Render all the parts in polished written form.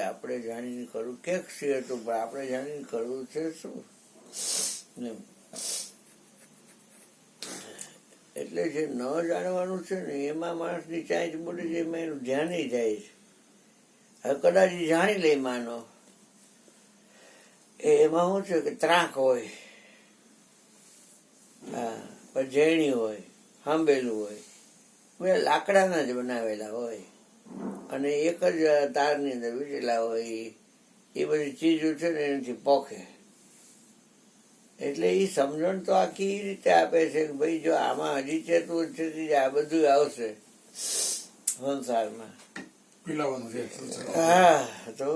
આપણે જાણીને કરવું ક્યાંક છે તો પણ આપણે જાણીને કરવું છે શું એમ. એટલે જે ન જાણવાનું છે ને એમાં માણસની ચાંચ બોલી છે, એમાં એનું ધ્યાન જાય છે. હવે કદાચ જાણી લે માનો એમાં શું છે કે ત્રાંક હોય, હા, પછી ઝેણી હોય, સાંભેલું હોય, બધા લાકડાના જ બનાવેલા હોય અને એક જ તારની અંદર વીટેલા હોય. એ બધી ચીજો છે ને એનાથી પોખે. એટલે એ સમજણ તો આખી રીતે આપે છે કે ભાઈ જો આમાં હજી ચેતવું છે આ બધું આવશે સંસારમાં. હા, તો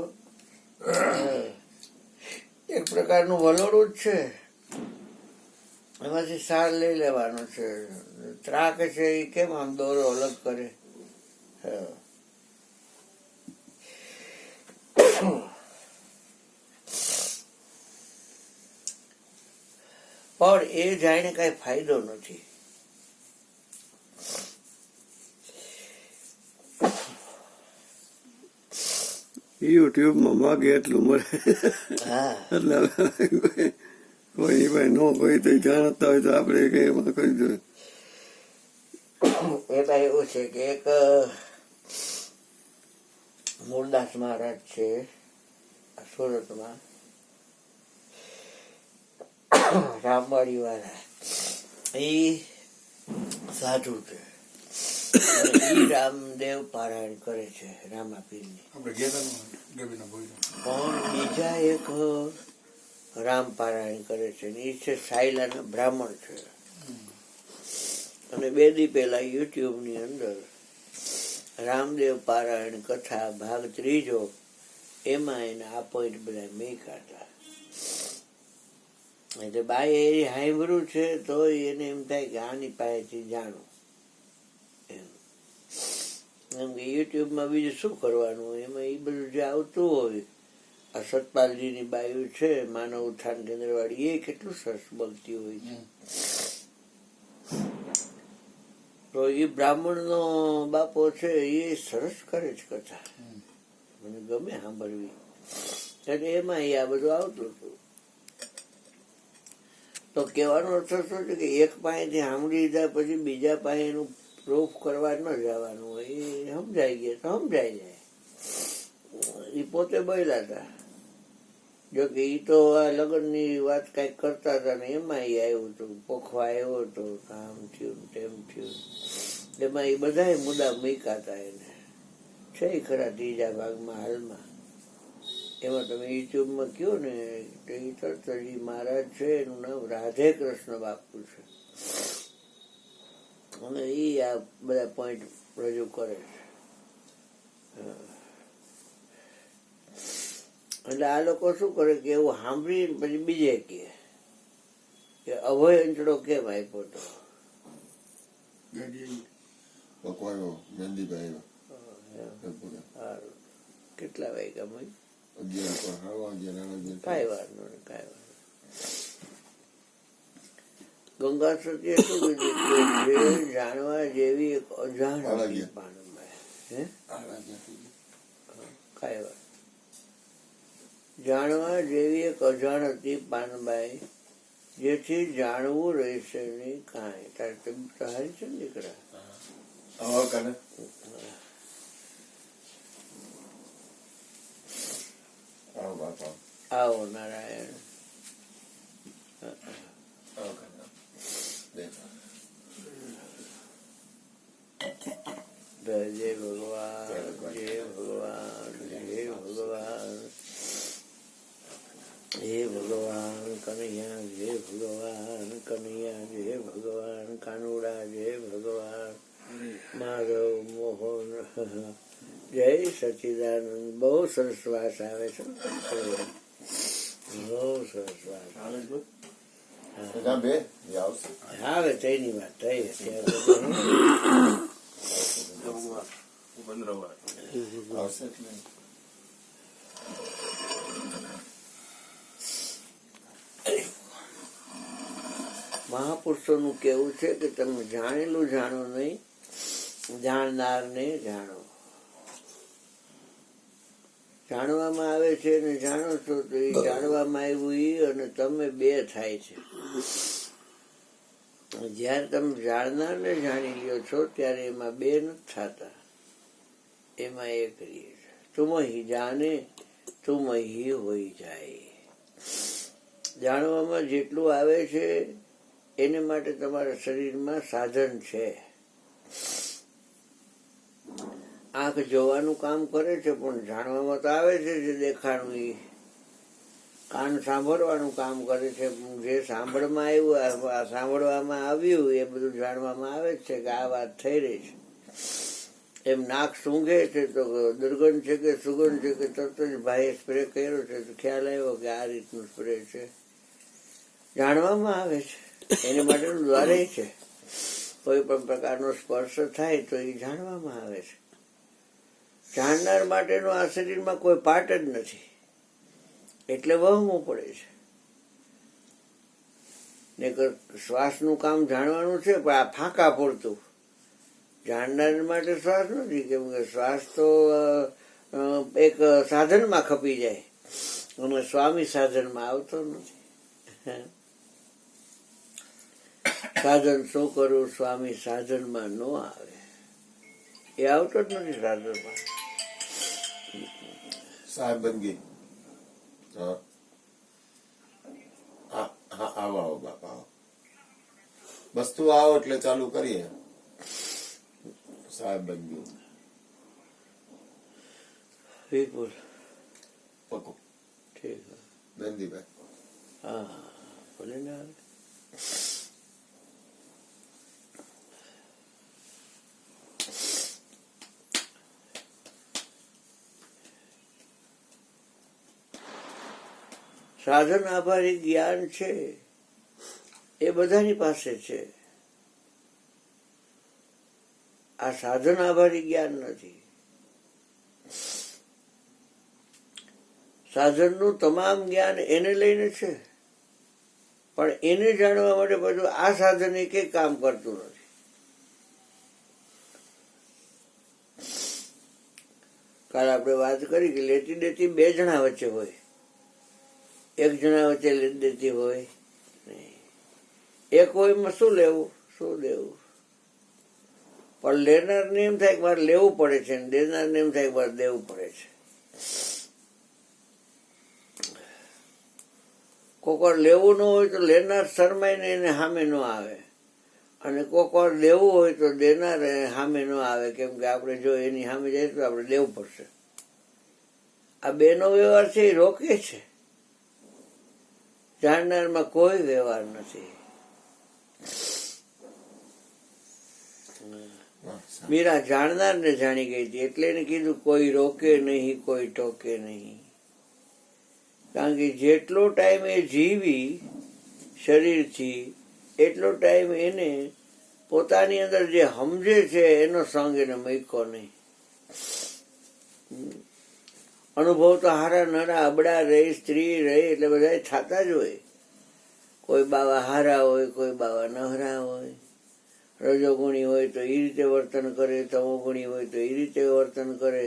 એક પ્રકારનું વલોડું જ છે, એમાંથી સાર લઈ લેવાનો છે. ત્રાક છે એ કેમ આમ દોરો અલગ કરે. પણ એ જાણીને કઈ ફાયદો નથી. યુટ્યુબમાં માગે એટલું મળે. એટલે કોઈ ભાઈ ન કોઈ તો જાણતા હોય તો આપણે કઈ એમાં કરી દો. એમાં એવું છે કે એક મૂળદાસ મહારાજ છે સુરતમાં, રામવાડી વાળા, એ સાધુ છે. રામદેવ પારાયણ કરે છે રામાપીરની. પણ બીજા એક રામ પારાયણ કરે છે, એ છે સાયલાના બ્રાહ્મણ છે. અને 2 દી પહેલા યુટ્યુબની અંદર રામદેવ પારાયણ કથા ભાગ 3 એમાં એને આ પોઈન્ટ બધા મેકા હતા. એટલે બાએ એ સાંભળ્યું છે તો એને એમ થાય કે આની પાસેથી જાણું એમ કે યુટ્યુબમાં બીજું શું કરવાનું હોય, એમાં એ બધું જે આવતું હોય. આ સતપાલજીની બાયું છે માનવ ઉત્થાન કેન્દ્ર વાળી, એ કેટલું સરસ બોલતી હોય છે. તો એ બ્રાહ્મણનો બાપો છે એ સરસ કરે છે કથા, મને ગમે સાંભળવી. એટલે એમાં એ આ બધું આવતું હતું. તો કહેવાનો અર્થ શું છે કે એક પાસેથી સાંભળી લીધા પછી બીજા પાસે એનું પ્રૂફ કરવા ન જવાનું હોય. એ સમજાઈ ગયા તો સમજાઈ જાય. એ પોતે બોલ્યા હતા, જોકે એ તો આ લગ્નની વાત કઈક કરતા હતા ને એમાં એ આવ્યું હતું, પોખવા આવ્યો હતો, આમ થયું તેમ થયું. એમાં એ બધા મુદ્દા મૂક્યા હતા એને. છે ખરા 3જા ભાગમાં હાલમાં. એમાં તમે યુટ્યુબમાં કહો ને તો એ તરતજી મહારાજ છે, એનું નામ રાધે કૃષ્ણ બાપુ છે. અને એ આ બધા પોઈન્ટ રજૂ કરે છે. એટલે આ લોકો શું કરે કે એવું સાંભળી પછી બીજે કે અભય અંચડો કેમ આપ્યો હતો. કેટલા વાગ્યા કઈ વાર ગંગા સતીએ શું કીધું કે જાણવા જેવી એક અજાણ હતી પાનબાઈ. કઈ વાર જાણવા જેવી એક અજાણ હતી પાનબાઈ, જેથી જાણવું રહેશે નહીં કાંઈ. તારે તબિયત સારી છે ને દીકરા? આવો નારાયણ. જય ભગવાન, જય ભગવાન, જય ભગવાન, હે ભગવાન કનૈયા, જય ભગવાન કનૈયા, જય ભગવાન કાનુડા, જય ભગવાન માધવ મોહન, જય સચિદાનંદ. બહુ સરસ વાત આવે છે, બહુ સરસ વાત આવે. તેની વાત થઈ મહાપુરુષોનું કેવું છે કે તમે જાણેલું જાણો નહીં, જાણનારને જાણો. જાણવામાં આવે છે અને જાણો છો તો એ જાણવામાં આવ્યું એ અને તમે બે થાય છે. જયારે તમે જાણનારને જાણી લ્યો છો ત્યારે એમાં બે નથી થતા, એમાં એક રહીએ છે. તુમ હી જાને તુમ હી હોઈ જાય. જાણવામાં જેટલું આવે છે એને માટે તમારા શરીરમાં સાધન છે. આંખ જોવાનું કામ કરે છે પણ જાણવામાં તો આવે છે જે દેખાણું એ. કાન સાંભળવાનું કામ કરે છે, જે સાંભળવામાં આવ્યું એ બધું જાણવામાં આવે છે કે આ વાત થઈ રહી છે. એમ નાક સૂંઘે છે તો દુર્ગંધ છે કે સુગંધ છે કે તરત જ ભાઈએ સ્પ્રે કર્યો છે તો ખ્યાલ આવ્યો કે આ રીતનું સ્પ્રે છે. જાણવામાં આવે છે, એની માટેનું દ્વારે છે. કોઈ પણ પ્રકારનો સ્પર્શ થાય તો એ જાણવામાં આવે છે. જાણનાર માટેનું આ શરીરમાં કોઈ પાર્ટ જ નથી, એટલે વહમવું પડે છે. નહીંતર શ્વાસનું કામ જાણવાનું છે પણ આ ફાંકા પૂરતું. જાણનાર માટે શ્વાસ નથી, કેમ કે શ્વાસ તો એક સાધનમાં ખપી જાય અને સ્વામી સાધનમાં આવતો નથી. સાધન શું કરવું સ્વામી સાધનમાં ન આવે, એ આવતો જ નથી સાધનમાં. સાહેબ બંદગી આવો આવો બાપા આવો, વસ્તુ આવો એટલે ચાલુ કરીએ. સાહેબ બંદગી વિપુલ પકો ઠીક, બંદીભાઈ હા ભલે ને આવે. સાધન આભારી જ્ઞાન છે એ બધાની પાસે છે. આ સાધન આભારી જ્ઞાન નથી. સાધનનું તમામ જ્ઞાન એને લઈને છે પણ એને જાણવા માટે બધું આ સાધન એક કામ કરતું નથી. કાલે આપણે વાત કરી કે લેતી દેતી બે જણા વચ્ચે હોય, એક જણા વચ્ચે લેતી દેતી હોય નહીં. એક હોયમાં શું લેવું શું દેવું, પણ લેનારને એમ થાય કે મારે લેવું પડે છે, દેનારને એમ થાય કે મારે દેવું પડે છે. કોક વાર લેવું ન હોય તો લેનાર શરમાઈને એને સામે ન આવે, અને કોક વાર દેવું હોય તો દેનાર સામે ન આવે, કેમ કે આપણે જો એની સામે જાય તો આપણે દેવું પડશે. આ બેનો વ્યવહાર છે એ રોકે છે. જાણનારમાં કોઈ વ્યવહાર નથી. મીરા જાણનારને જાણી ગઈ હતી એટલે એને કીધું કોઈ રોકે નહીં કોઈ ટોકે નહીં. કારણ કે જેટલો ટાઈમ એ જીવી શરીરથી એટલો ટાઈમ એને પોતાની અંદર જે સમજે છે એનો સંગ એને મૂક્યો નહીં. અનુભવ તો હારા નાના અબડા રહી સ્ત્રી રહી એટલે બધા થતા જ હોય. કોઈ બાવા હારા હોય, કોઈ બાવા નહરા હોય. રજોગુણી હોય તો એ રીતે વર્તન કરે, તમોગુણી હોય તો એ રીતે વર્તન કરે,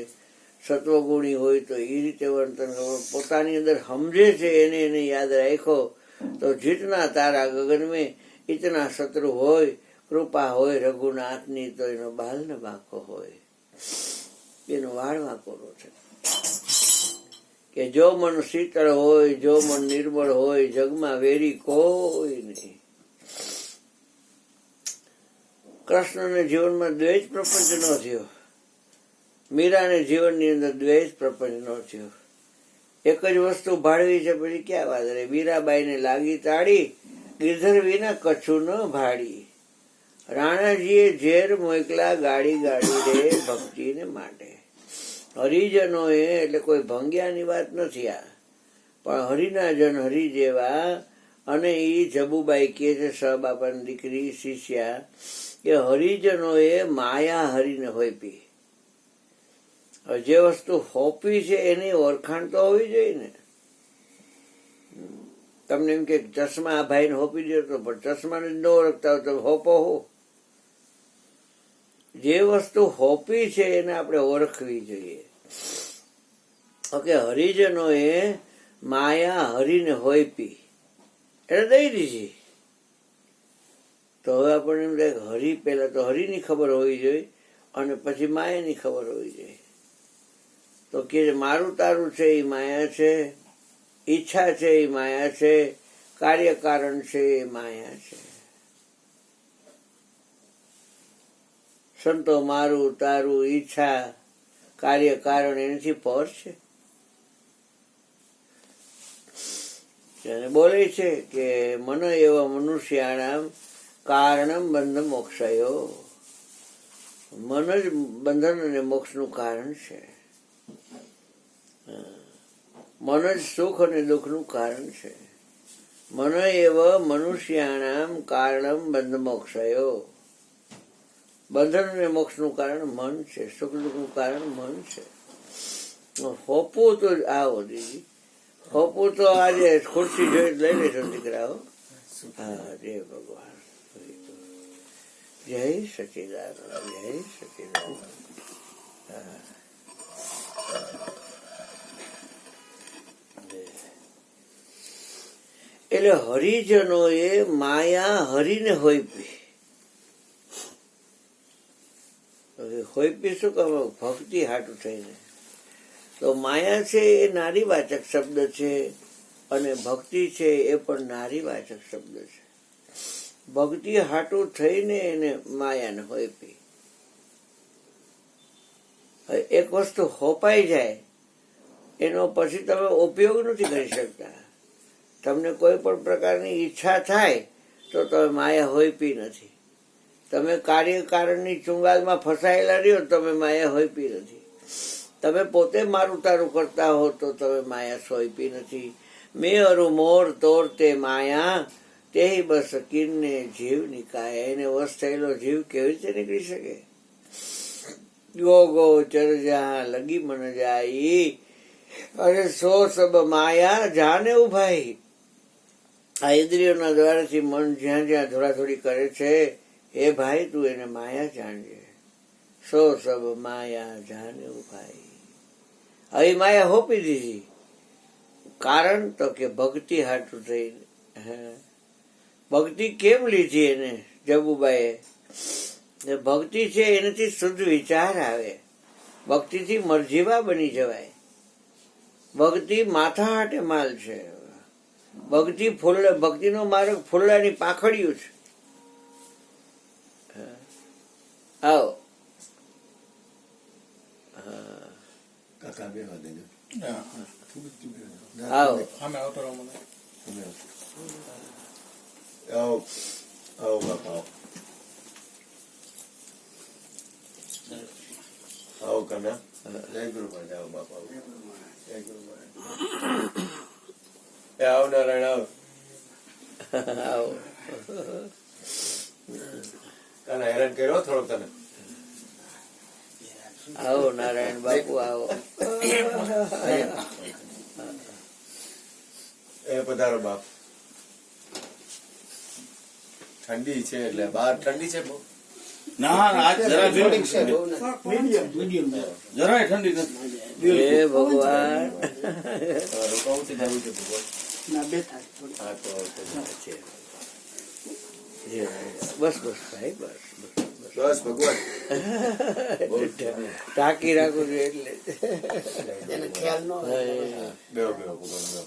સત્વગુણી હોય તો એ રીતે વર્તન કરે. પોતાની અંદર સમજે છે એને યાદ રાખો તો જીતના તારા ગગન મેં ઇતના શત્રુ હોય, કૃપા હોય રઘુનાથની તો એનો બાલ ને બાકો હોય. એનો વાળ વાંકોરો છે કે જો મન શીતળ હોય, જો મન નિર્મળ હોય, જગમાં વેરી કોઈ નહીં. કૃષ્ણને જીવનમાં દ્વેષ પ્રપંચ ન થયો, મીરાને જીવનની અંદર દ્વેષ પ્રપંચ ન થયો. એક જ વસ્તુ ભાળવી છે પછી ક્યાં વાત રહે. મીરાબાઈને લાગી તાળી, ગિરધર વિના કચ્છું ન ભાડી. રાણાજીએ ઝેર મોકલા ગાડી ગાડી રે ભક્તિને માટે. હરિજનો એટલે કોઈ ભંગ્યાની વાત નથી આ, પણ હરિના જન હરિ જેવા. અને એ જબુબાઈ કહે છે સબાપાની દીકરી શિષ્યા કે હરિજનો એ માયા હરિને હોપી. જે વસ્તુ હોપી છે એની ઓળખાણ તો હોવી જોઈએ ને. તમને એમ કે ચશ્મા આ ભાઈને હોપી દો તો પણ ચશ્માને જ ન ઓળખતા હોય તો હોપો હો. જે વસ્તુ હોપી છે એને આપણે ઓળખવી જોઈએ. ઓકે, હરિજનોએ માયા હરિને હોયપી એટલે દઈ દીધી. તો હવે આપણને એમ થાય કે હરિ પહેલા તો હરિની ખબર હોવી જોઈએ અને પછી માયાની ખબર હોવી જોઈએ. તો કે મારું તારું છે એ માયા છે, ઈચ્છા છે એ માયા છે, કાર્યકારણ છે એ માયા છે. સંતો મારું તારું ઈચ્છા કાર્યકારણ એનાથી પર છે. અને બોલે છે કે મન એવા મનુષ્યાણામ કારણમ બંધ મોક્ષયો. મન જ બંધન અને મોક્ષનું કારણ છે. મન જ સુખ અને દુઃખનું કારણ છે. મન એવ મનુષ્યાણામ કારણમ બંધ મોક્ષયો. બંધન અને મોક્ષનું કારણ મન છે, સુખ દુઃખનું કારણ મન છે. હોપવું તો આવો દીદી, હોપવું તો આજે ખુરશી જોઈ લઈ લેશો દીકરાઓ. હા, જય ભગવાન, જય સચિદાનંદ, જય સચિદાનંદ. એટલે હરિજનોએ માયા હરિને હોયપી. હોયપી શું કહો? ભક્તિ હાટું થઈને. તો માયા છે એ નારીવાચક શબ્દ છે અને ભક્તિ છે એ પણ નારીવાચક શબ્દ છે. ભક્તિ હાટું થઈને એને માયાને હોયપી. એક વસ્તુ હોપાઈ જાય એનો પછી તમે ઉપયોગ નથી કરી શકતા. તમને કોઈ પણ પ્રકારની ઈચ્છા થાય તો તમે માયા હોયપી નથી. તમે કાર્યકારણની ચુંગાલમાં ફસાયેલા રહ્યો, તમે માયા હોયપી નથી. તમે પોતે મારું તારું કરતા હો તો તમે માયા સોયપી નથી. મેં અરુ મોર તોર તે માયા તે બસ કિન્ને જીવ નિકાય. એને વશ થયેલો જીવ કેવી રીતે નીકળી શકે? ગો ગો ચરજા લગી મન જાય અરે સો સબ માયા જાને ઉભાઈ. આ ઇન્દ્રિયોના દ્વારાથી મન જ્યાં જ્યાં ધોળાધોળી કરે છે, એ ભાઈ તું એને માયા જાણજે. સો સબ માયા જાને ઉભાઈ. હવે માયા હોપી દીધી. કારણ તો કે ભક્તિ હાટું થઈ. ભક્તિ કેમ લીધી એને જબુબાઈએ? ભક્તિ છે એનાથી શુદ્ધ વિચાર આવે. ભક્તિથી મરજીવા બની જવાય. ભક્તિ માથા હાટે માલ છે. ભક્તિનો માર્ગ ફૂલડાની પાંખડિયું છે. આવો કાકા બેવા દેજો. આવો આવો આવો બાપા આવો. આવો કના. જય ગુરુ મહારાજ. આવો બાપા આવો. જય ગુરુ મહારાજ. આવો નારાયણ આવો. આવો તને હેરાન કર્યો થોડોક તને. આવો નારાયણ બાપુ આવો. એ પધારો બાપ. ઠંડી છે એટલે બહાર ઠંડી છે બહુ. ના આજ જરા થોડીક છે, મીડિયમ જરાય ઠંડી નથી. હે ભગવાન. રોકાવું જવું છે ભગવાન. હા તો છે. બસ બસ ભાઈ બસ બસ ભગવાન. ટાંકી રાખું છું એટલે બેહો બેહો ભગવાન બેહો.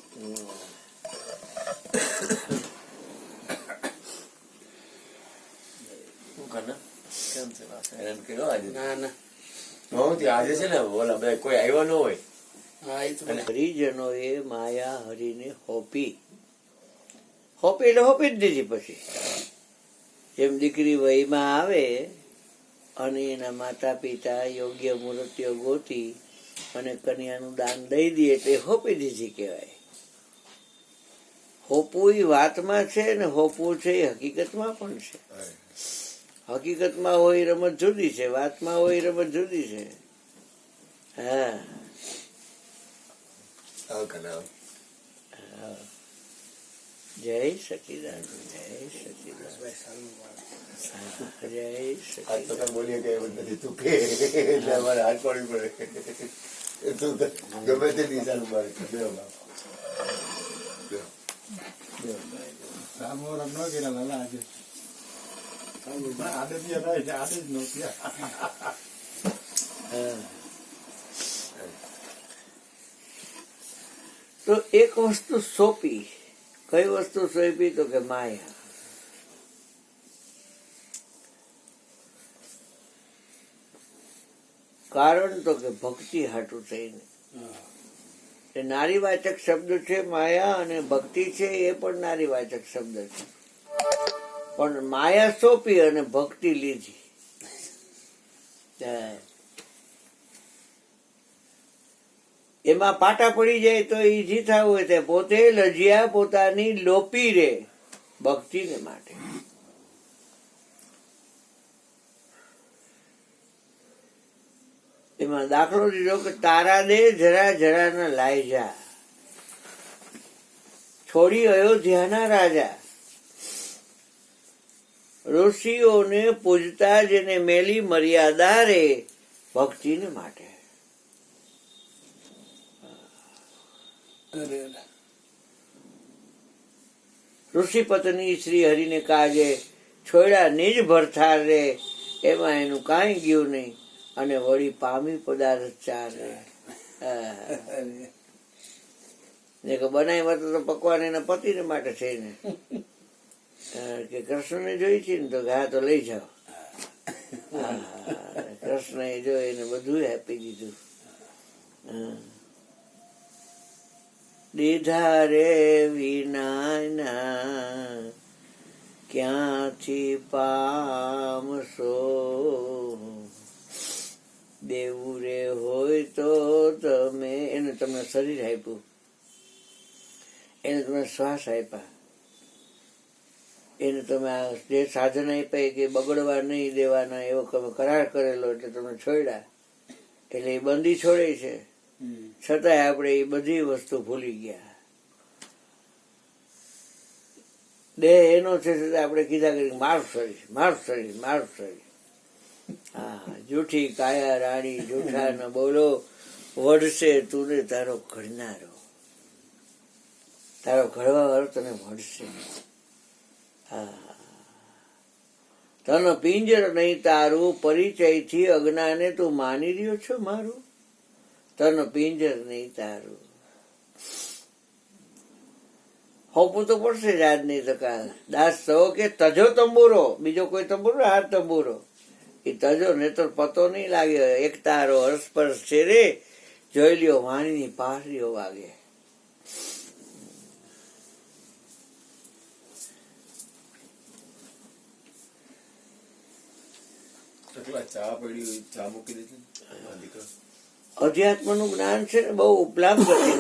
શું કરના? કેમ છે પાછા હેરાન કર્યો આજે? ના ના આજે છે ને ઓલા બે કોઈ આવ્યો ન હોય. હરિજનો એ માયા હરિને હોપી. હોપી એટલે હોપી જ દીધી. પછી જેમ દીકરી વયમાં આવે અને એના માતા પિતા યોગ્ય મૂર્તિઓ ગોતી અને કન્યાનું દાન દઈ દે એટલે હોપી દીધી કહેવાય. હોપવું એ વાતમાં છે ને હોપવું છે એ હકીકતમાં પણ છે. હકીકતમાં હોય રમત જુદી છે, વાતમાં હોય રમત જુદી છે. હા આવ કના. જય સચિદાનંદ, જય સચિદાનંદ, જય આજ તો સચિદાનંદ. કઈ બોલીએ કે એવું નથી તું કે એટલે અમારે હાથ પાડવી પડે. એ તો ગમે તે નિશાન મારે બે બાપ તો એક વસ્તુ સોંપી. કઈ વસ્તુ સોંપી? તો કે માયા. કારણ તો કે ભક્તિ હાટું થઈને. એ નારીવાચક શબ્દ છે માયા, અને ભક્તિ છે એ પણ નારીવાચક શબ્દ છે. પણ માયા સોંપી અને ભક્તિ લીધી. એમાં પાટા પડી જાય તો ઈજી થવું હોય તે પોતે લજ્યા પોતાની લોપી રે ભક્તિને માટે. એમાં દાખલો દીધો કે તારા દે જરા જરા ના લાઈ જા, છોડી અયોધ્યાના રાજા. ઋષિઓને પૂજતા જેને મેલી મર્યાદા રે ભક્તિને માટે. ઋષિ પત્ની શ્રી હરિને કાજે છોડ્યા નિજ ભરથાર રે, એમાં એનું કાંઈ ગયું નહીં, અને વળી પામી પદાર્થ ચાર રે. બનાવ્યા તો પકવાન એના પતિને માટે છે ને, કે કૃષ્ણને જોઈ છે ને તો હા તો લઈ જાઓ. કૃષ્ણએ જોઈ એને બધું આપી દીધું. દીધા રે વિનાના ક્યાંથી પામશો, દેવું રે હોય તો તમે. એને તમને શરીર આપ્યું, એને તમે શ્વાસ આપ્યા, એને તમે જે સાધન આપ્યા કે બગડવા નહીં દેવાના એવો તમે કરાર કરેલો એટલે તમે છોડ્યા. એટલે એ બંદી છોડે છે, છતાંય આપણે એ બધી વસ્તુ ભૂલી ગયા. દેહ એનો છે છતાં આપણે કીધા કરી મારું શરીર, મારું શરીર, મારું શરીર. હા, જૂઠી કાયા રાણી જૂઠા ન બોલો, વઢશે તું ને તારો ઘડનારો. તારો ઘડવા વાળો તને વઢશે. હા, તને પિંજર નહીં તારું, પરિચયથી અજ્ઞાને તું માની રહ્યો છો મારું. તન પિંજર નહીં તારું. હોપવું તો પડશે જ આજ નહીં તો કાલ. દાસ સૌ કે તજો તંબુરો, બીજો કોઈ તંબુરો, હાથ તંબુરો એ તજો ને તો પતો નહીં લાગ્યો. એક તારો હરસ્પર્શ છે રે, જોઈ લ્યો વાણીની પાસરીઓ વાગે. ચા પડી ચા મૂકી દીધી દીકરો. અધ્યાત્મ નું જ્ઞાન છે ને બહુ ઉપલાભ ગતિ,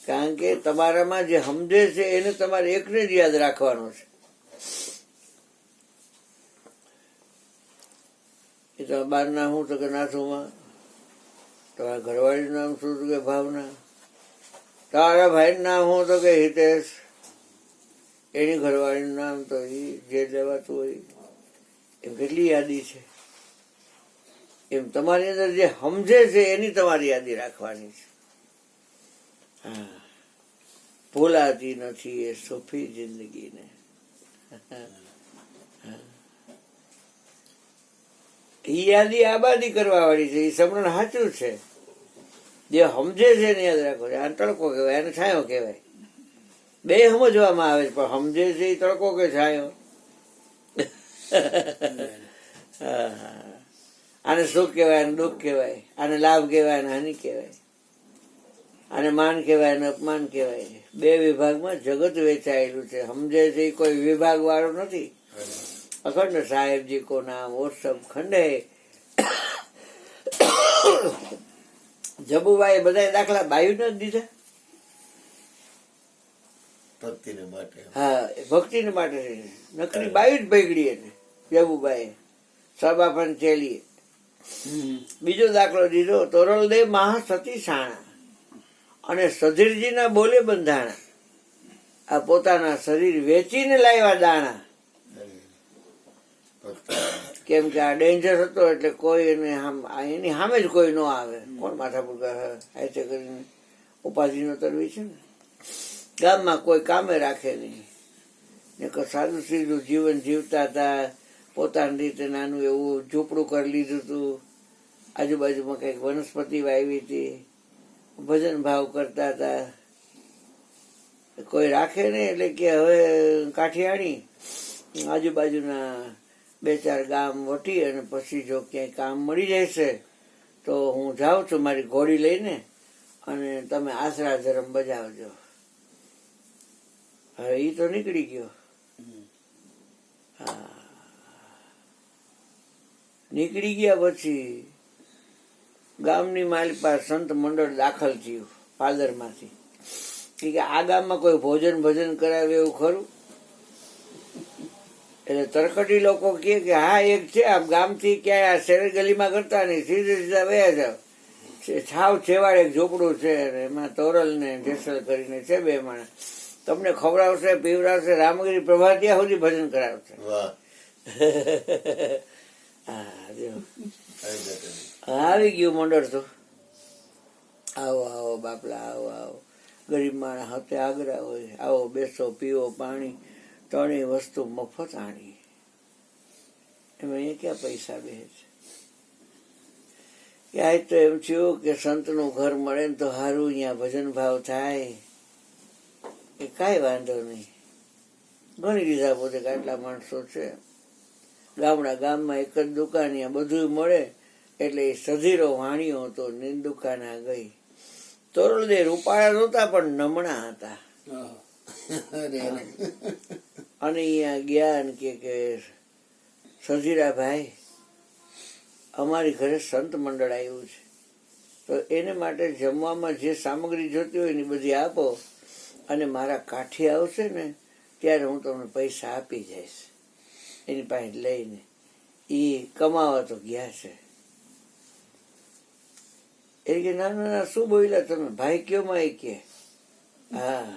કારણ કે તમારામાં જે સમજે છે એને તમારે એકને જ યાદ રાખવાનો છે. એ તો બાર ના હું તો કે નાથુમાં, તમારા ઘરવાળીનું નામ શું તો કે ભાવના, તારા ભાઈનું નામ હું તો કે હિતેશ, એની ઘરવાળીનું નામ તો જે લેવાતું હોય. એમ કેટલી યાદી છે. એમ તમારી અંદર જે સમજે છે એની તમારી યાદી રાખવાની છે. હા, ભૂલાતી નથી એ સુખી જિંદગીને. એ યાદી આબાદી કરવા વાળી છે. એ સમરણ સાચું છે. જે સમજે છે એને યાદ રાખો. આ તડકો કહેવાય, એને છાંયો કહેવાય. બે સમજવામાં આવે છે, પણ સમજે છે એ તડકો કે છાંયો. આને સુખ કહેવાય, આને દુઃખ કહેવાય, આને લાભ કહેવાય, આને હાનિ કહેવાય, આને માન કહેવાય, આને અપમાન કહેવાય. બે વિભાગમાં જગત વેચાયેલું છે. સમજે છે એ કોઈ વિભાગ વાળો નથી. અખંડ સાહેબજી કો નામ ઓર સબ ખંડે. જબુભાઈ બધા દાખલા બાયુ નથી દીધા. ભક્તિને માટે. હા, ભક્તિને માટે નકરી બાયુ જ ભેગડી એને જબુભાઈ સબાફન ચેલીએ. બીજો દાખલો દીધો, તોરલદેવ મહાસતી સાણા અને સધીરજીના બોલે બંધાણા. આ પોતાના શરીર વેચીને લાવ્યા દાણા. કેમ કે આ ડેન્જર હતો એટલે કોઈ એની સામે જ કોઈ ન આવે. કોણ માથાપુર હાથે કરીને ઉપાધિનો તરવી છે ને. ગામમાં કોઈ કામે રાખે નહીં ને સાદું સીધું જીવન જીવતા હતા. પોતાની રીતે નાનું એવું ઝૂંપડું કરી લીધું હતું. આજુબાજુમાં કંઈક વનસ્પતિ વાવી હતી. ભજન ભાવ કરતા હતા. કોઈ રાખે નહીં એટલે કે હવે કાઠિયાણી આજુબાજુના 2-4 ગામ વટી અને પછી જો ક્યાંય કામ મળી જાય છે તો હું જાઉં છું મારી ઘોડી લઈને અને તમે આશરા ધર્મ બજાવજો. હવે એ તો નીકળી ગયો. હા, નીકળી ગયા પછી ગામની માલી પાસે સંત મંડળ દાખલ થયું પાદરમાંથી કે આ ગામમાં કોઈ ભોજન કરાવે એવું ખરું? એટલે તરકટી લોકો કહે કે હા એક છે. આમ ગામથી ક્યાંય આ શેર ગલીમાં કરતા નહીં, સીધા વયા જાવ. છાવ છેવાડે એક ઝોપડું છે અને એમાં તોરલ ને જેસલ કરીને છે 2 માણસ. તમને ખવડાવશે, પીવડાવશે, રામગીરી પ્રભાતિયા સુધી ભજન કરાવશે. હા, જો આવી ગયું મંડળ તો. આવો આવો બાપલા, આવો આવો. ગરીબ માણસ હાથે આગ્રા હોય. આવો બેસો, પીવો, પાણી, 3 વસ્તુ મફત આણી. એમાં અહીંયા ક્યાં પૈસા બે છે? ક્યાંય તો એમ થયું કે સંતનું ઘર મળે ને તો સારું, અહીંયા ભજન ભાવ થાય. એ કાંઈ વાંધો નહીં. ગણી લીધા પોતે આટલા માણસો છે. ગામમાં એક જ દુકાન, અહીંયા બધું મળે. એટલે એ સધીરો વાણિયો હતો ને દુકાન આ ગઈ. તોરલદે રૂપાળા નહોતા પણ નમણા હતા. અને અહીંયા ગયા ને કે સધીરાભાઈ અમારી ઘરે સંત મંડળ આવ્યું છે તો એને માટે જમવામાં જે સામગ્રી જોતી હોય ને બધી આપો અને મારા કાઠી આવશે ને ત્યારે હું તમને પૈસા આપી જઈશ. એની પાસે લઈને એ કમાવા તો ગયા છે. એ કે ના ના શું બોલ્યા તમે ભાઈ? કયો માં? કે હા,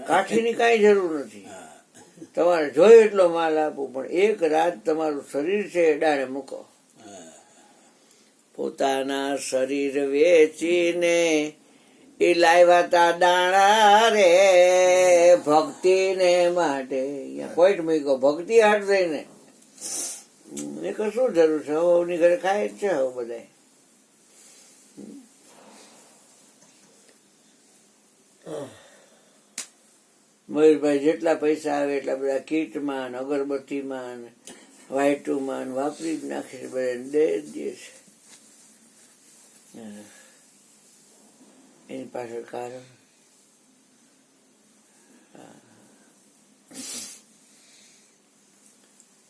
કાઠીની કાંઈ જરૂર નથી. તમારે જોયો એટલો માલ આપું પણ 1 રાત તમારું શરીર છે એ ડાળે મૂકો. પોતાના શરીર વેચીને એ લાવ્યા તા દાણા રે ભક્તિને માટે. પોઈન્ટ મૂક્યો ભક્તિ હાટ થઈને. એ કશું જરૂર છે? હવની ઘરે ખાય જ છે હવે બધા. મયુરભાઈ જેટલા પૈસા આવે એટલા બધા કીટમાં, અગરબત્તીમાં, વાયટુમાં વાપરી જ નાખે છે. બધા દે જ દે છે. એની પાછળ કારણ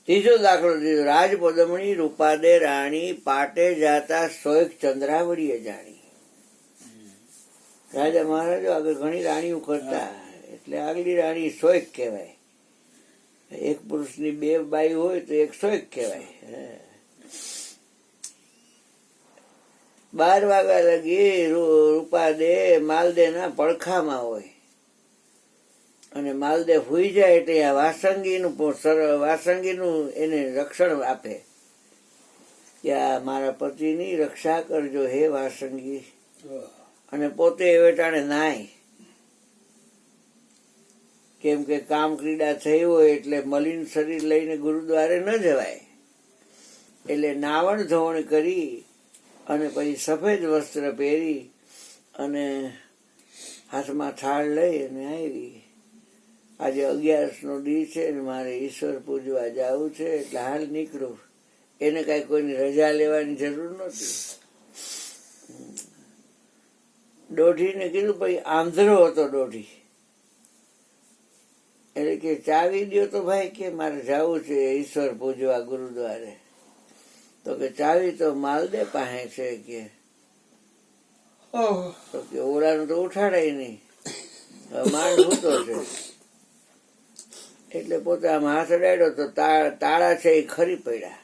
ત્રીજો દાખલો દીધો. રાજપદમણી રૂપાદે રાણી પાટે જાતા 101 ચંદ્રાવળીએ જાણી. રાજા મહારાજો આગળ ઘણી રાણીઓ કરતા એટલે આગલી રાણી 101 કહેવાય. એક પુરુષની 2 બાઈ હોય તો 101 કહેવાય. 12 વાગ્યા લગી રૂપાદે માલદેના પડખામાં હોય અને માલદે હુઈ જાય એટલે આ વાસંગીનું એને રક્ષણ આપે કે આ મારા પતિની રક્ષા કરજો હે વાસંગી. અને પોતે એ વેટાણે નાય. કેમ કે કામ ક્રીડા થઈ હોય એટલે મલિન શરીર લઈને ગુરુદ્વારે ન જવાય. એટલે નાવણ ધોવણ કરી અને પછી સફેદ વસ્ત્ર પહેરી અને હાથમાં થાળ લઈ અને આવી. આજે 11નો દી છે ને મારે ઈશ્વર પૂજવા જવું છે એટલે હાલ નીકળું. એને કઈ કોઈની રજા લેવાની જરૂર નહોતી. દોઢીને કીધું પછી આંધળો હતો દોઢી. એટલે કે ચાવી દો તો ભાઈ કે મારે જવું છે ઈશ્વર પૂજવા ગુરુદ્વારે. તો કે ચાવી તો માલદે પાસે છે કે. તો કે ઓલાનું તો ઉઠાડાય નહીં, માંડ હૂતો છે. એટલે પોતે આમ હાથ અડાડ્યો તો તાળા છે એ ખરી પડ્યા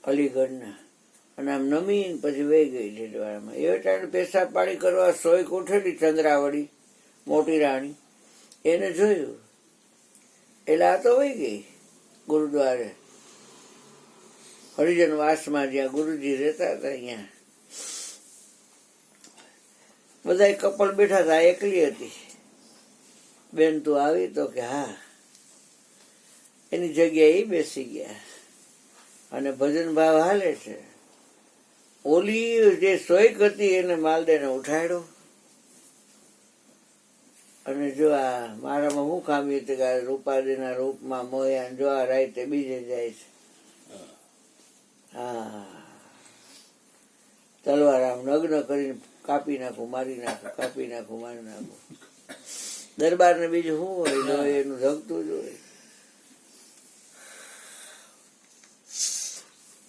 અલીગઢના અને આમ નમીને પછી વહી ગઈ ઢેડવાળામાં. એ ટાણે પેશાબ પાણી કરવા 101 ઉઠેલી ચંદ્રાવળી મોટી રાણી એને જોયું એટલે આ તો વહી ગઈ. ગુરુદ્વારે હરિજન વાસમાં જ્યાં ગુરુજી રહેતા હતા અહીંયા બધા કપલ બેઠા હતા, એકલી હતી. બેન તું આવી? તો કે હા. એની જગ્યાએ એ બેસી ગયા અને ભજન ભાવ હાલે છે. ઓલી જે સોયક હતી એને માલદેને ઉઠાડ્યો અને જો આ મારામાં શું ખામી હતી કે રૂપાદીના રૂપમાં મોયા, જો આ રાતે બીજે જાય છે. હા, તલવાર આમ નગ્ન કરીને કાપી નાખું, મારી નાખું, કાપી નાખું, મારી નાખું. દરબાર ને બીજું શું હોય? જો એનું ધગતું જ હોય.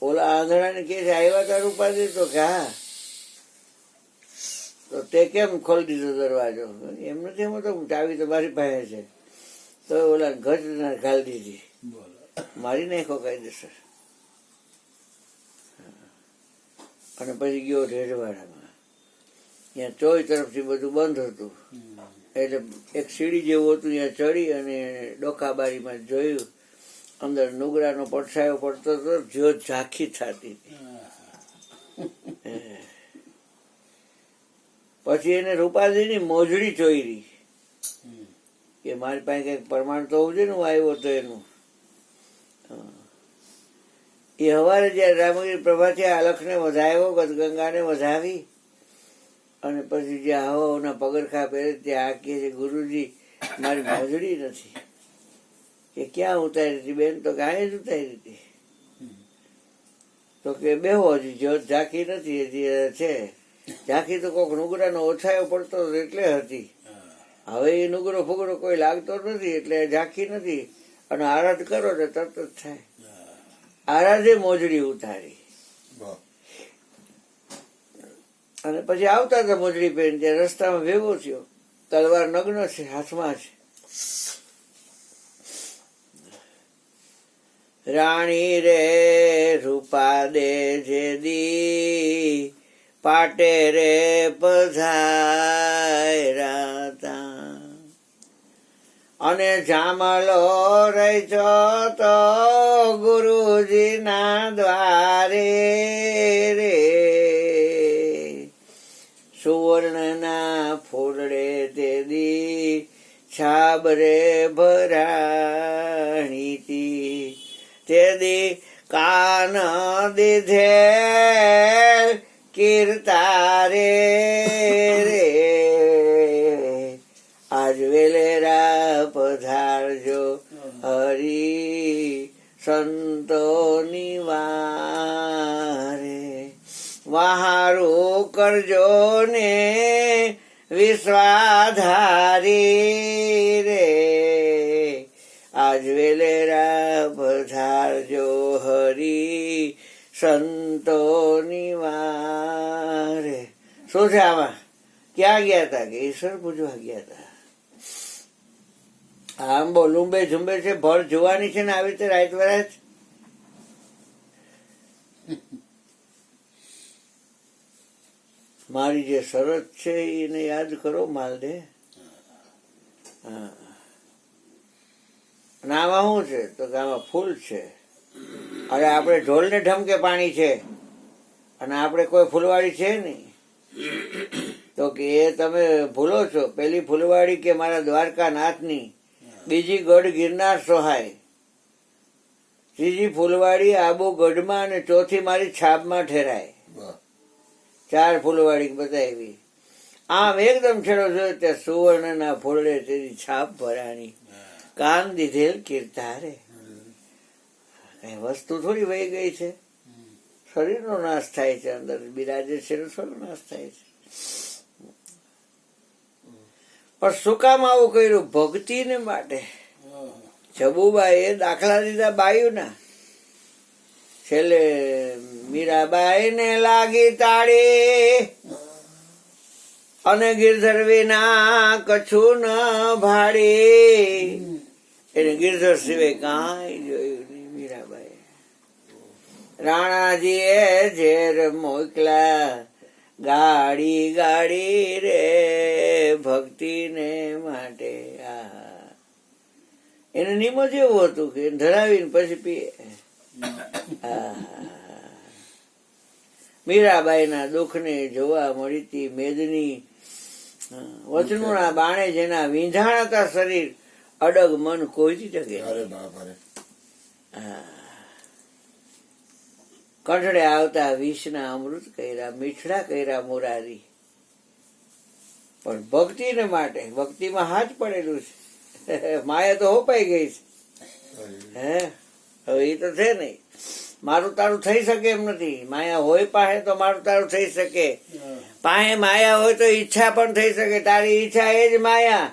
ઓલા આંધળા ને કે છે આવ્યા તાર રૂપાદી? તો કે હા. તો તે કેમ ખોલી દીધો દરવાજો? એમ નથી, એમ તો ચાવી તો મારી પાસે છે. તો ઓલા ગજ ઘાલી દીધી, મારી નાખો કાયદેસર. અને પછી ગયો ઢેઢવાડામાં. ત્યાં ચોઈ તરફથી બધું બંધ હતું. એટલે એક સીડી જેવું હતું, ત્યાં ચડી અને ડોકાબારીમાં જોયું અંદર નુગરાનો પડછાયો પડતો હતો, જ્યોત ઝાંખી થતી હતી. પછી એને રૂપાજીની મોજડી ચોયરી કે મારી પાસે કઈક પ્રમાણ તો હોવું જોઈએ ને હું આવ્યો હતો એનું. એ હવારે જયારે રામગીરી પ્રભાથી આલખને વધાવ્યો, ગદગંગાને વધાવી અને પછી જે હવાઓના પગરખા પહેરે ત્યાં આ કહે છે ગુરુજી મારી મોજડી નથી. કે ક્યાં ઉતારી હતી બેન? તો કે અહીં જ ઉતારી હતી. તો કે બેહો, હજી જ્યોત ઝાંખી નથી, હજી છે. ઝાંખી તો કોઈક નુગરાનો ઓછાયો પડતો એટલે હતી. હવે એ નુગરો ફુગરો કોઈ લાગતો નથી એટલે ઝાંખી નથી. અને આરાધ કરો તો તરત જ થાય. આરાધે મોજડી ઉતારી અને પછી આવતા હતા મોજડી પહેરીને. ત્યાં રસ્તામાં ભેગો થયો, તલવાર નગ્ન છે હાથમાં છે. રાણી રે રૂપા દે જે દી પાટે રે પધાર્યા અને જામલો રહીજો તો ગુરુજીના દ્વારે રે. સુવર્ણના ફૂલડે તે દી છાબરે ભરાણીતી. તે દી કાન દીધે કીર્તારે રે. આજ વેલેરા પધારજો હરી સંતોની વારે. વહારું કરજો ને વિશ્વાધારી રે. આજ વેલેરા પધારજો હરી સંતોની વારે. શું છે આમાં? ક્યાં ગયા હતા? કે ઈશ્વર પૂજવા ગયા હતા. આમ બહુ લુંબે ઝુંબે છે, ભર જોવાની છે ને આવી રીતે રાત વરાત. મારી જે શરત છે એને યાદ કરો માલદે. હા, આમાં શું છે? તો કે આમાં ફૂલ છે. અરે આપણે ઢોલ ને ઢમકે પાણી છે અને આપણે કોઈ ફૂલવાડી છે નહીં. તો કે એ તમે ભૂલો છો. પેલી ફૂલવાડી કે મારા દ્વારકા નાથની, બીજી ગઢ ગિરનાર સોહાય, ત્રીજી ફૂલવાડી આબુ ગઢમાં અને ચોથી મારી છાપમાં ઠેરાય. 4 ફૂલવાડી બતાવી. આમ એકદમ છેડો જોયો ત્યાં સુવર્ણના ફૂલડે તેની છાપ ભરાણી, કાન દીધેલ કીર્તારે. કઈ વસ્તુ થોડી વહી ગઈ છે. શરીરનો નાશ થાય છે, અંદર બિરાજે છે થોડો નાશ થાય છે. પણ શું કામ આવું કર્યું? ભક્તિને માટે. જબુબાઈએ દાખલા દીધા બાયુના. છેલ્લે મીરાબાઈ ને લાગી તાળી અને ગિરધર વિના કછું ન ભાડી. એને ગિરધર સિવાય કાંઈ જોયું નહીં મીરાબાઈ. રાણાજીએ ઝેર મોકલા ગાડી ગાડી રે ભક્તિને માટે. એને નિયમ જ એવું હતું કે ધરાવીને પછી પીએ. મીરાબાઈના દુઃખને જોવા મળી તી મેદની, વચનોના બાણે જેના વીંઝાણાતા શરીર, અડગ મન કોઈથી ટકે. અરે બાપ અરે કંઠડે આવતા વિષના અમૃત કર્યા, મીઠડા કર્યા મોરારી. પણ ભક્તિને માટે, ભક્તિમાં હાથ પડેલું છે. માયા તો હોપાઈ ગઈ છે. હે હવે એ તો છે નહીં. મારું તારું થઈ શકે એમ નથી. માયા હોય પાસે તો મારું તારું થઈ શકે. પાસે માયા હોય તો ઈચ્છા પણ થઈ શકે. તારી ઈચ્છા એ જ માયા,